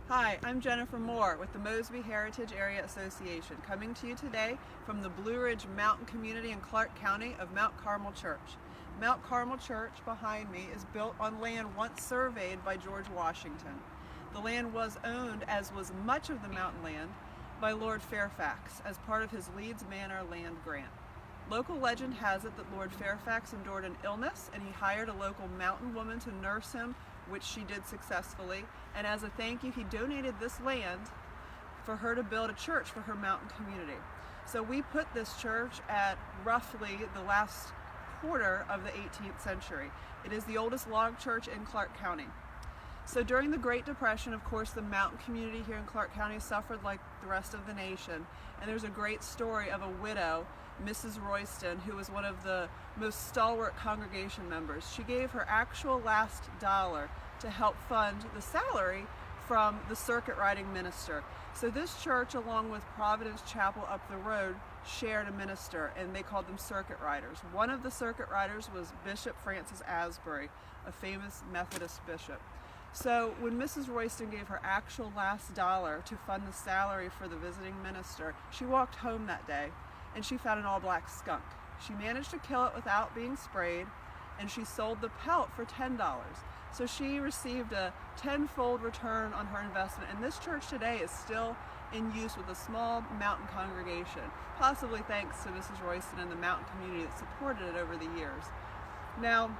Hi, I'm Jennifer Moore with the Mosby Heritage Area Association, coming to you today from the Blue Ridge Mountain community in Clarke County of Mount Carmel Church. Mount Carmel Church behind me is built on land once surveyed by George Washington. The land was owned, as was much of the mountain land, by Lord Fairfax as part of his Leeds Manor land grant. Local legend has it that Lord Fairfax endured an illness and he hired a local mountain woman to nurse him, which she did successfully, and as a thank you he donated this land for her to build a church for her mountain community. So we put this church at roughly the last quarter of the 18th century. It is the oldest log church in Clarke County. So during the Great Depression, of course, the mountain community here in Clarke County suffered like the rest of the nation, and there's a great story of a widow, Mrs. Royston, who was one of the most stalwart congregation members. She gave her actual last dollar to help fund the salary from the circuit riding minister. So this church, along with Providence Chapel up the road, shared a minister, and they called them circuit riders. One of the circuit riders was Bishop Francis Asbury, a famous Methodist bishop. So when Mrs. Royston gave her actual last dollar to fund the salary for the visiting minister, she walked home that day and she found an all-black skunk. She managed to kill it without being sprayed, and she sold the pelt for $10. So she received a tenfold return on her investment, and this church today is still in use with a small mountain congregation, possibly thanks to Mrs. Royston and the mountain community that supported it over the years. Now,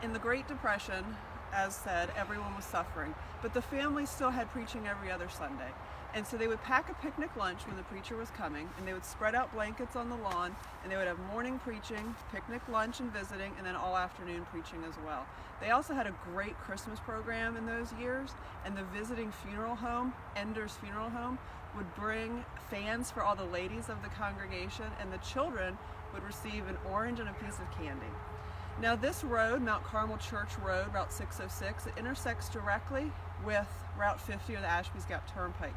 in the Great Depression, as said, everyone was suffering, but the family still had preaching every other Sunday. And so they would pack a picnic lunch when the preacher was coming, and they would spread out blankets on the lawn, and they would have morning preaching, picnic lunch and visiting, and then all afternoon preaching as well. They also had a great Christmas program in those years, and the visiting funeral home, Ender's Funeral Home, would bring fans for all the ladies of the congregation, and the children would receive an orange and a piece of candy. Now this road, Mount Carmel Church Road, Route 606, it intersects directly with Route 50 or the Ashby's Gap Turnpike.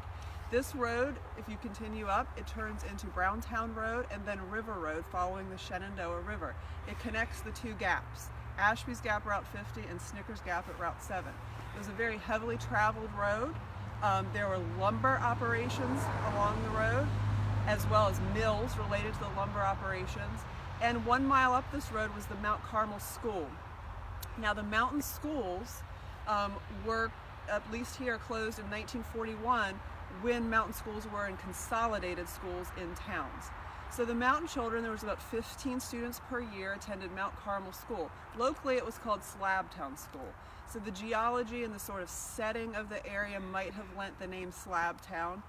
This road, if you continue up, it turns into Browntown Road and then River Road following the Shenandoah River. It connects the two gaps, Ashby's Gap Route 50 and Snickers Gap at Route 7. It was a very heavily traveled road. There were lumber operations along the road, as well as mills related to the lumber operations. And 1 mile up this road was the Mount Carmel School. Now the mountain schools were, at least here, closed in 1941 when mountain schools were in consolidated schools in towns. So the mountain children, there was about 15 students per year, attended Mount Carmel School. Locally it was called Slabtown School. So the geology and the sort of setting of the area might have lent the name Slabtown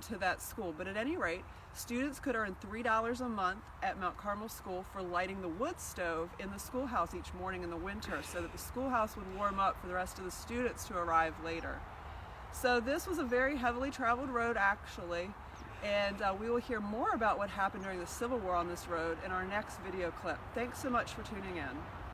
to that school. But at any rate, students could earn $3 a month at Mount Carmel School for lighting the wood stove in the schoolhouse each morning in the winter so that the schoolhouse would warm up for the rest of the students to arrive later. So this was a very heavily traveled road actually, and we will hear more about what happened during the Civil War on this road in our next video clip. Thanks so much for tuning in.